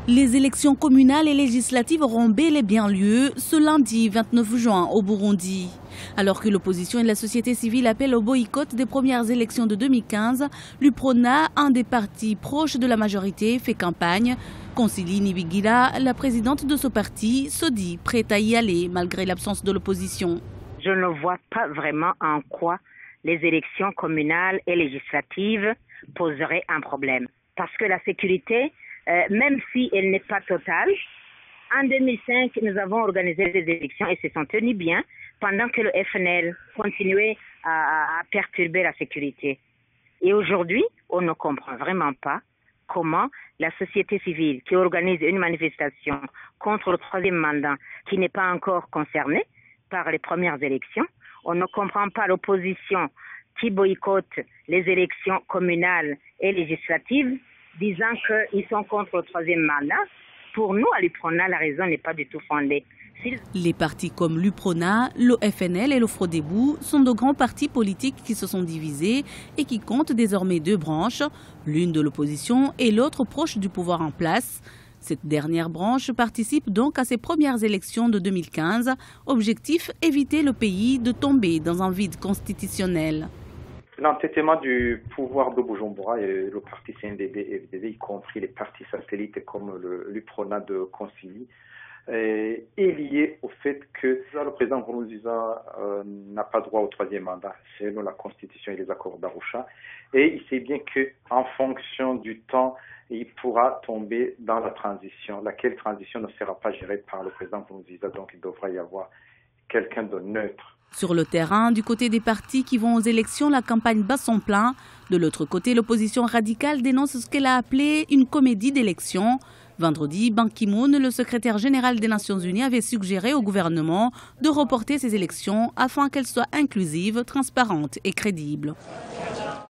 Les élections communales et législatives auront bel et bien lieu ce lundi 29 juin au Burundi. Alors que l'opposition et la société civile appellent au boycott des premières élections de 2015, l'UPRONA, un des partis proches de la majorité, fait campagne. Consili Nibigila, la présidente de ce parti, se dit prête à y aller malgré l'absence de l'opposition. Je ne vois pas vraiment en quoi les élections communales et législatives poseraient un problème. Parce que la sécurité, même si elle n'est pas totale, en 2005, nous avons organisé des élections et se sont tenues bien pendant que le FNL continuait à perturber la sécurité. Et aujourd'hui, on ne comprend vraiment pas comment la société civile qui organise une manifestation contre le troisième mandat qui n'est pas encore concernée par les premières élections, on ne comprend pas l'opposition qui boycotte les élections communales et législatives disant qu'ils sont contre le troisième mandat. Pour nous, à l'UPRONA, la raison n'est pas du tout fondée. Les partis comme l'UPRONA, le FNL et le FRODEBU sont de grands partis politiques qui se sont divisés et qui comptent désormais deux branches, l'une de l'opposition et l'autre proche du pouvoir en place. Cette dernière branche participe donc à ces premières élections de 2015. Objectif, éviter le pays de tomber dans un vide constitutionnel. L'entêtement du pouvoir de Bujumbura et le parti CNDD-FDD, y compris les partis satellites comme l'UPRONA de Consili, est lié au fait que le président Nkurunziza n'a pas droit au troisième mandat selon la Constitution et les accords d'Arusha. Et il sait bien qu'en fonction du temps, il pourra tomber dans la transition, laquelle transition ne sera pas gérée par le président Nkurunziza. Donc il devra y avoir quelqu'un de neutre. Sur le terrain, du côté des partis qui vont aux élections, la campagne bat son plein. De l'autre côté, l'opposition radicale dénonce ce qu'elle a appelé une comédie d'élections. Vendredi, Ban Ki-moon, le secrétaire général des Nations Unies, avait suggéré au gouvernement de reporter ces élections afin qu'elles soient inclusives, transparentes et crédibles.